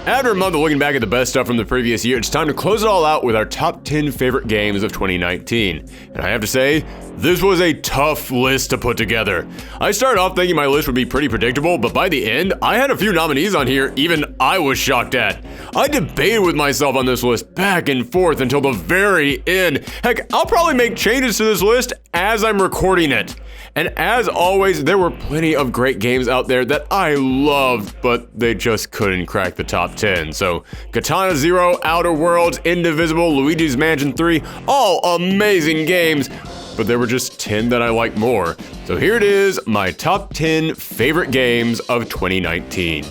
After a month of looking back at the best stuff from the previous year, it's time to close it all out with our top 10 favorite games of 2019. And I have to say, this was a tough list to put together. I started off thinking my list would be pretty predictable, but by the end, I had a few nominees on here even I was shocked at. I debated with myself on this list back and forth until the very end. Heck, I'll probably make changes to this list as I'm recording it. And as always, there were plenty of great games out there that I loved, but they just couldn't crack the top 10. So, Katana Zero, Outer Worlds, Indivisible, Luigi's Mansion 3, all amazing games, but there were just 10 that I liked more. So here it is, my top 10 favorite games of 2019.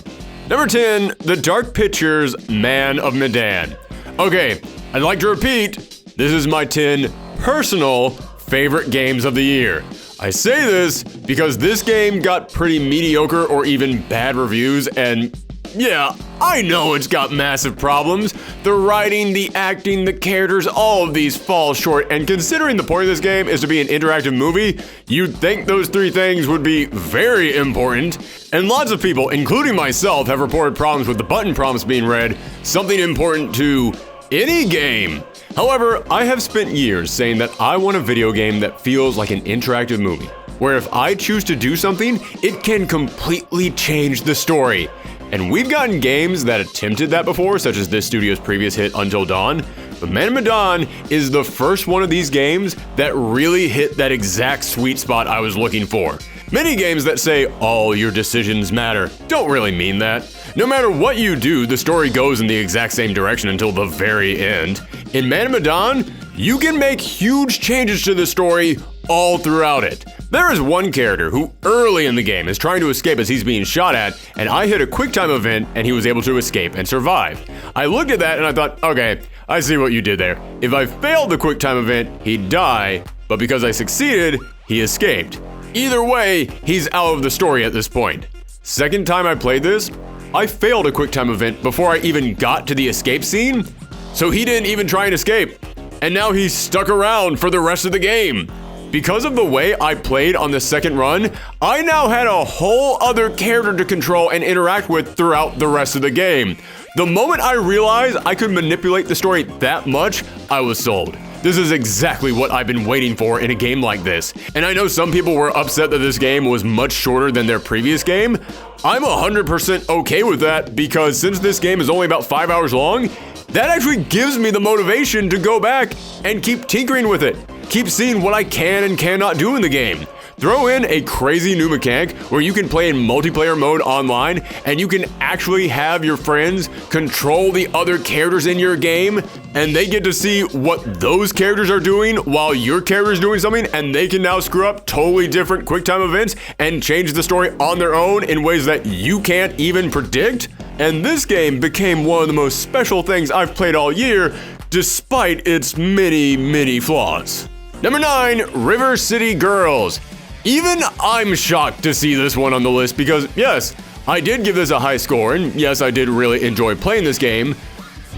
Number 10, The Dark Pictures, Man of Medan. Okay, I'd like to repeat, this is my 10 personal favorite games of the year. I say this because this game got pretty mediocre or even bad reviews, and yeah, I know it's got massive problems. The writing, the acting, the characters, all of these fall short, and considering the point of this game is to be an interactive movie, you'd think those three things would be very important. And lots of people, including myself, have reported problems with the button prompts being read, something important to any game. However, I have spent years saying that I want a video game that feels like an interactive movie, where if I choose to do something, it can completely change the story. And we've gotten games that attempted that before, such as this studio's previous hit Until Dawn, but Man of Medan is the first one of these games that really hit that exact sweet spot I was looking for. Many games that say all your decisions matter don't really mean that. No matter what you do, the story goes in the exact same direction until the very end. In Man of Medan, you can make huge changes to the story all throughout it. There is one character who early in the game is trying to escape as he's being shot at, and I hit a QuickTime event and he was able to escape and survive. I looked at that and I thought, okay, I see what you did there. If I failed the QuickTime event, he'd die, but because I succeeded, he escaped. Either way, he's out of the story at this point. Second time I played this, I failed a QuickTime event before I even got to the escape scene, so he didn't even try and escape, and now he's stuck around for the rest of the game. Because of the way I played on the second run, I now had a whole other character to control and interact with throughout the rest of the game. The moment I realized I could manipulate the story that much, I was sold. This is exactly what I've been waiting for in a game like this. And I know some people were upset that this game was much shorter than their previous game. I'm 100% okay with that because since this game is only about 5 hours long, that actually gives me the motivation to go back and keep tinkering with it. Keep seeing what I can and cannot do in the game. Throw in a crazy new mechanic where you can play in multiplayer mode online and you can actually have your friends control the other characters in your game and they get to see what those characters are doing while your character is doing something, and they can now screw up totally different QuickTime events and change the story on their own in ways that you can't even predict. And this game became one of the most special things I've played all year, despite its many flaws. Number 9, River City Girls. Even I'm shocked to see this one on the list because, yes, I did give this a high score, and yes, I did really enjoy playing this game,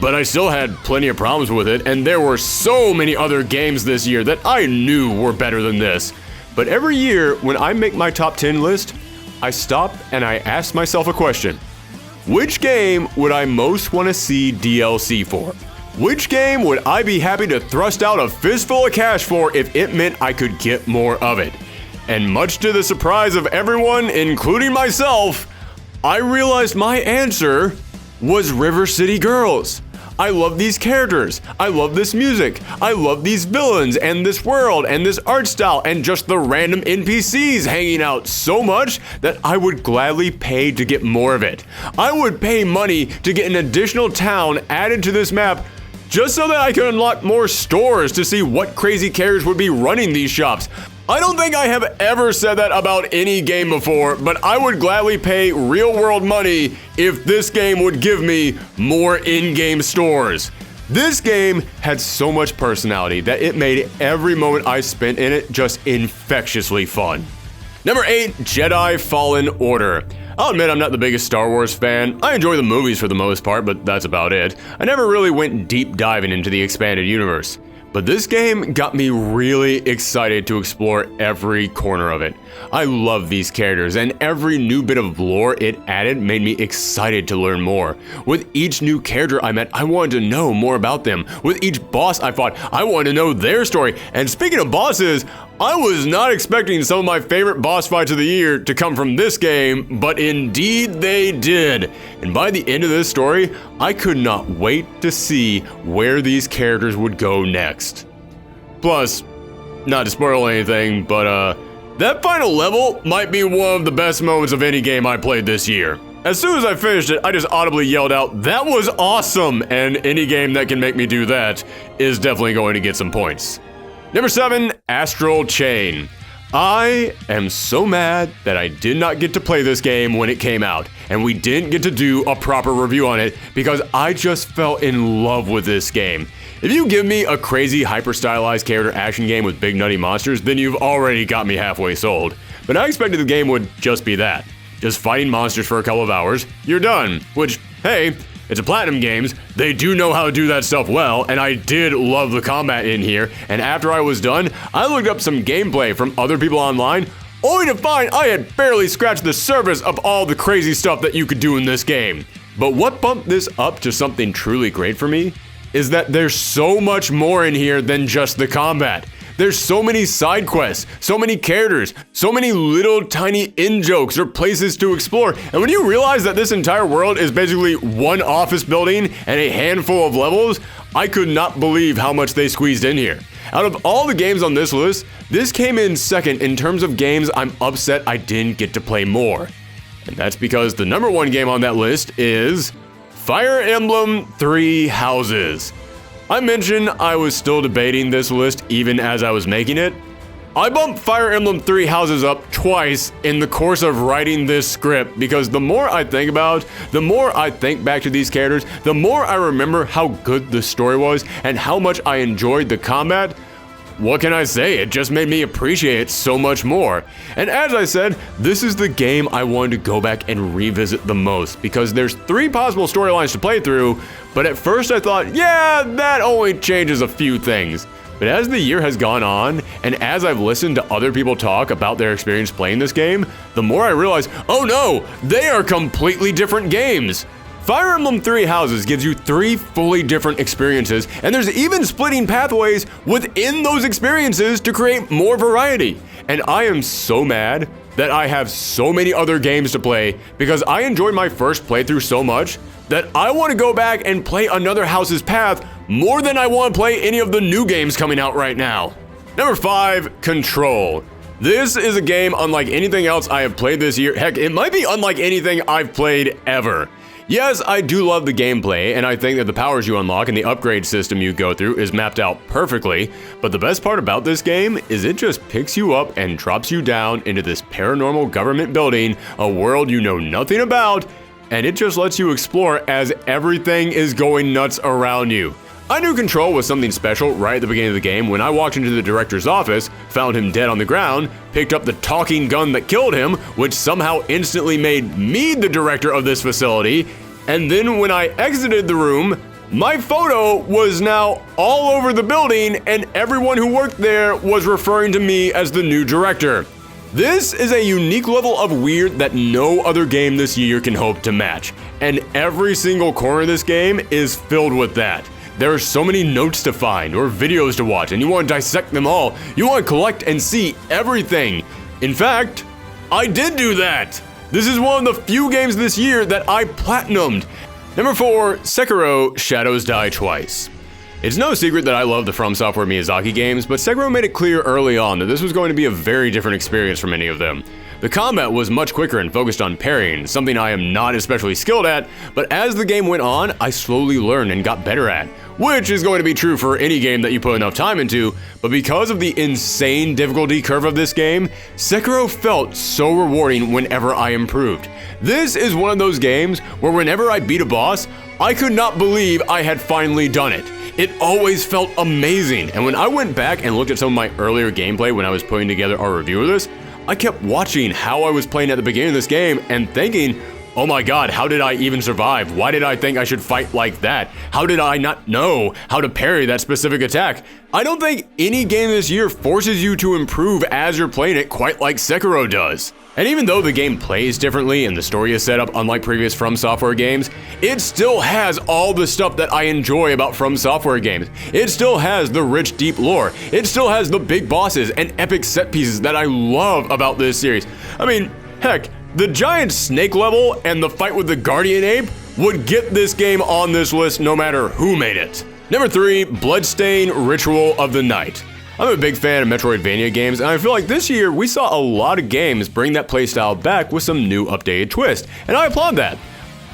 but I still had plenty of problems with it, and there were so many other games this year that I knew were better than this. But every year, when I make my top 10 list, I stop and I ask myself a question. Which game would I most want to see DLC for? Which game would I be happy to thrust out a fistful of cash for if it meant I could get more of it? And much to the surprise of everyone, including myself, I realized my answer was River City Girls. I love these characters, I love this music, I love these villains and this world and this art style and just the random NPCs hanging out so much that I would gladly pay to get more of it. I would pay money to get an additional town added to this map just so that I could unlock more stores to see what crazy characters would be running these shops. I don't think I have ever said that about any game before, but I would gladly pay real-world money if this game would give me more in-game stores. This game had so much personality that it made every moment I spent in it just infectiously fun. Number 8, Jedi Fallen Order. I'll admit I'm not the biggest Star Wars fan. I enjoy the movies for the most part, but that's about it. I never really went deep diving into the expanded universe. But this game got me really excited to explore every corner of it. I love these characters, and every new bit of lore it added made me excited to learn more. With each new character I met, I wanted to know more about them. With each boss I fought, I wanted to know their story. And speaking of bosses, I was not expecting some of my favorite boss fights of the year to come from this game, but indeed they did. And by the end of this story, I could not wait to see where these characters would go next. Plus, not to spoil anything, but that final level might be one of the best moments of any game I played this year. As soon as I finished it, I just audibly yelled out, "That was awesome!" And any game that can make me do that is definitely going to get some points. Number 7, Astral Chain. I am so mad that I did not get to play this game when it came out, and we didn't get to do a proper review on it because I just fell in love with this game. If you give me a crazy hyper-stylized character action game with big nutty monsters, then you've already got me halfway sold. But I expected the game would just be that. Just fighting monsters for a couple of hours, you're done. Which, hey, it's a Platinum Games, they do know how to do that stuff well, and I did love the combat in here, and after I was done, I looked up some gameplay from other people online, only to find I had barely scratched the surface of all the crazy stuff that you could do in this game. But what bumped this up to something truly great for me is that there's so much more in here than just the combat. There's so many side quests, so many characters, so many little tiny in-jokes or places to explore. And when you realize that this entire world is basically one office building and a handful of levels, I could not believe how much they squeezed in here. Out of all the games on this list, this came in second in terms of games I'm upset I didn't get to play more. And that's because the number 1 game on that list is Fire Emblem 3 Houses. I mentioned I was still debating this list even as I was making it. I bumped Fire Emblem 3 Houses up twice in the course of writing this script because the more I think about it, the more I think back to these characters, the more I remember how good the story was and how much I enjoyed the combat. What can I say? It just made me appreciate it so much more. And as I said, this is the game I wanted to go back and revisit the most because there's 3 possible storylines to play through, but at first I thought, yeah, that only changes a few things. But as the year has gone on, and as I've listened to other people talk about their experience playing this game, the more I realize, oh no, they are completely different games. Fire Emblem 3 Houses gives you 3 fully different experiences, and there's even splitting pathways within those experiences to create more variety. And I am so mad that I have so many other games to play because I enjoyed my first playthrough so much that I want to go back and play another House's Path more than I want to play any of the new games coming out right now. Number 5, Control. This is a game unlike anything else I have played this year. Heck, it might be unlike anything I've played ever. Yes, I do love the gameplay, and I think that the powers you unlock and the upgrade system you go through is mapped out perfectly, but the best part about this game is it just picks you up and drops you down into this paranormal government building, a world you know nothing about, and it just lets you explore as everything is going nuts around you. I knew Control was something special right at the beginning of the game when I walked into the director's office, found him dead on the ground, picked up the talking gun that killed him, which somehow instantly made me the director of this facility, and then when I exited the room, my photo was now all over the building and everyone who worked there was referring to me as the new director. This is a unique level of weird that no other game this year can hope to match, and every single corner of this game is filled with that. There are so many notes to find or videos to watch, and you want to dissect them all. You want to collect and see everything. In fact, I did do that. This is one of the few games this year that I platinumed. Number 4, Sekiro: Shadows Die Twice. It's no secret that I love the From Software Miyazaki games, but Sekiro made it clear early on that this was going to be a very different experience from any of them. The combat was much quicker and focused on parrying, something I am not especially skilled at, but as the game went on, I slowly learned and got better at, which is going to be true for any game that you put enough time into, but because of the insane difficulty curve of this game, Sekiro felt so rewarding whenever I improved. This is one of those games where whenever I beat a boss, I could not believe I had finally done it. It always felt amazing, and when I went back and looked at some of my earlier gameplay when I was putting together our review of this, I kept watching how I was playing at the beginning of this game and thinking, oh my god, how did I even survive? Why did I think I should fight like that? How did I not know how to parry that specific attack? I don't think any game this year forces you to improve as you're playing it quite like Sekiro does. And even though the game plays differently and the story is set up unlike previous From Software games, it still has all the stuff that I enjoy about From Software games. It still has the rich, deep lore. It still has the big bosses and epic set pieces that I love about this series. I mean, heck, the giant snake level and the fight with the guardian ape would get this game on this list no matter who made it. Number 3, Bloodstained Ritual of the Night. I'm a big fan of Metroidvania games, and I feel like this year we saw a lot of games bring that playstyle back with some new updated twist, and I applaud that.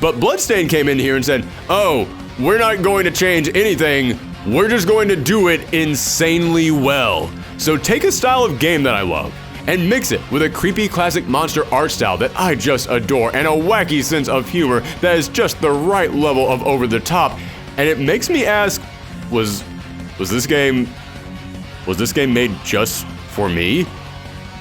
But Bloodstained came in here and said, oh, we're not going to change anything, we're just going to do it insanely well. So take a style of game that I love, and mix it with a creepy classic monster art style that I just adore, and a wacky sense of humor that is just the right level of over the top, and it makes me ask, was this game made just for me?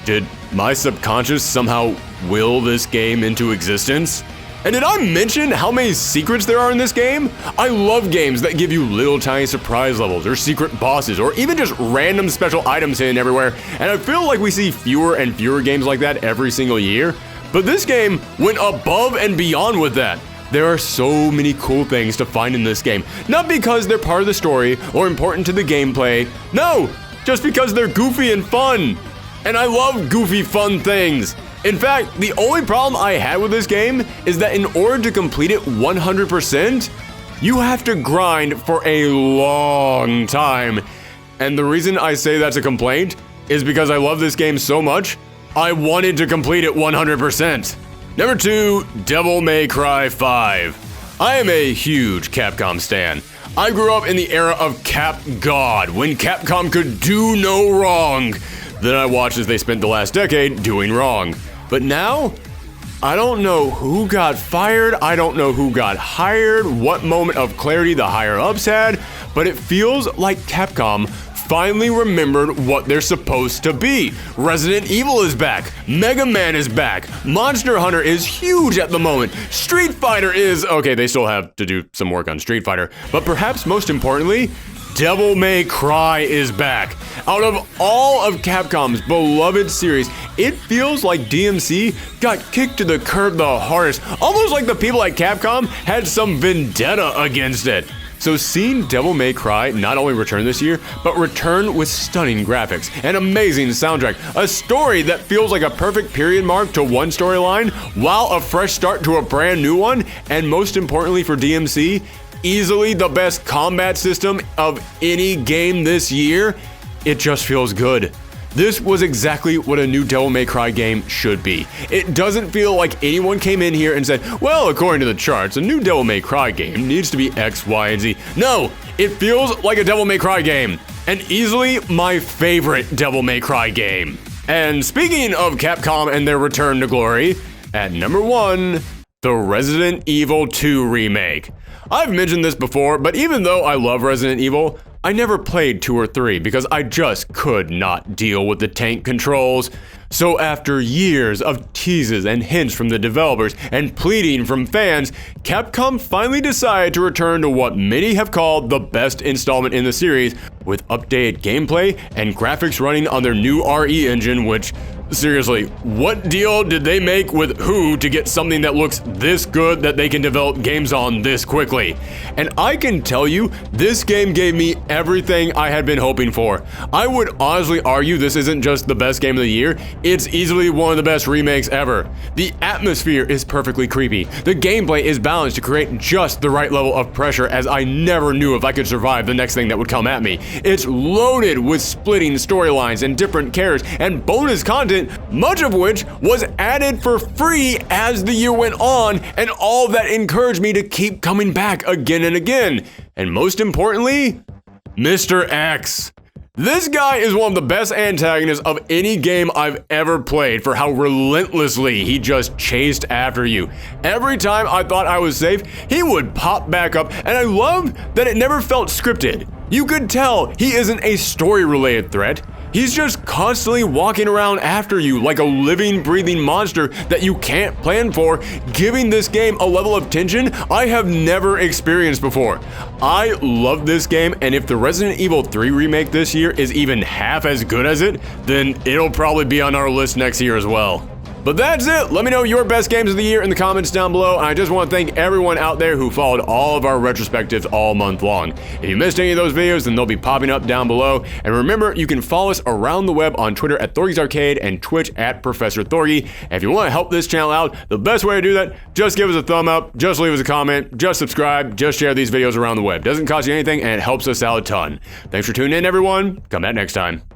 Did my subconscious somehow will this game into existence? And did I mention how many secrets there are in this game? I love games that give you little tiny surprise levels or secret bosses or even just random special items hidden everywhere, and I feel like we see fewer and fewer games like that every single year. But this game went above and beyond with that. There are so many cool things to find in this game, not because they're part of the story or important to the gameplay, no, just because they're goofy and fun. And I love goofy, fun things. In fact, the only problem I had with this game is that in order to complete it 100%, you have to grind for a long time. And the reason I say that's a complaint is because I love this game so much, I wanted to complete it 100%. Number 2, Devil May Cry 5. I am a huge Capcom stan. I grew up in the era of Cap God, when Capcom could do no wrong. Then I watched as they spent the last decade doing wrong. But now, I don't know who got fired, I don't know who got hired, what moment of clarity the higher-ups had, but it feels like Capcom finally remembered what they're supposed to be. Resident Evil is back, Mega Man is back, Monster Hunter is huge at the moment, Street Fighter is, okay, they still have to do some work on Street Fighter, but perhaps most importantly, Devil May Cry is back. Out of all of Capcom's beloved series, it feels like DMC got kicked to the curb the hardest, almost like the people at Capcom had some vendetta against it. So seeing Devil May Cry not only return this year, but return with stunning graphics, an amazing soundtrack, a story that feels like a perfect period mark to one storyline, while a fresh start to a brand new one, and most importantly for DMC, easily the best combat system of any game this year, it just feels good. This was exactly what a new Devil May Cry game should be. It doesn't feel like anyone came in here and said, well, according to the charts, a new Devil May Cry game needs to be X, Y, and Z. No, it feels like a Devil May Cry game, and easily my favorite Devil May Cry game. And speaking of Capcom and their return to glory, at number 1, the Resident Evil 2 remake. I've mentioned this before, but even though I love Resident Evil, I never played 2 or 3 because I just could not deal with the tank controls. So after years of teases and hints from the developers and pleading from fans, Capcom finally decided to return to what many have called the best installment in the series, with updated gameplay and graphics running on their new RE engine, which, seriously, what deal did they make with who to get something that looks this good that they can develop games on this quickly? And I can tell you, this game gave me everything I had been hoping for. I would honestly argue this isn't just the best game of the year, it's easily one of the best remakes ever. The atmosphere is perfectly creepy. The gameplay is balanced to create just the right level of pressure, as I never knew if I could survive the next thing that would come at me. It's loaded with splitting storylines and different characters and bonus content, much of which was added for free as the year went on, and all that encouraged me to keep coming back again and again. And most importantly, Mr. X. This guy is one of the best antagonists of any game I've ever played for how relentlessly he just chased after you. Every time I thought I was safe, he would pop back up, and I loved that it never felt scripted. You could tell he isn't a story-related threat. He's just constantly walking around after you like a living, breathing monster that you can't plan for, giving this game a level of tension I have never experienced before. I love this game, and if the Resident Evil 3 remake this year is even half as good as it, then it'll probably be on our list next year as well. But that's it. Let me know your best games of the year in the comments down below, and I just want to thank everyone out there who followed all of our retrospectives all month long. If you missed any of those videos, then they'll be popping up down below. And remember, you can follow us around the web on Twitter at Thorgi's Arcade and Twitch at Professor Thorgi. And if you want to help this channel out, the best way to do that, just give us a thumb up, just leave us a comment, just subscribe, just share these videos around the web. Doesn't cost you anything, and it helps us out a ton. Thanks for tuning in, everyone. Come back next time.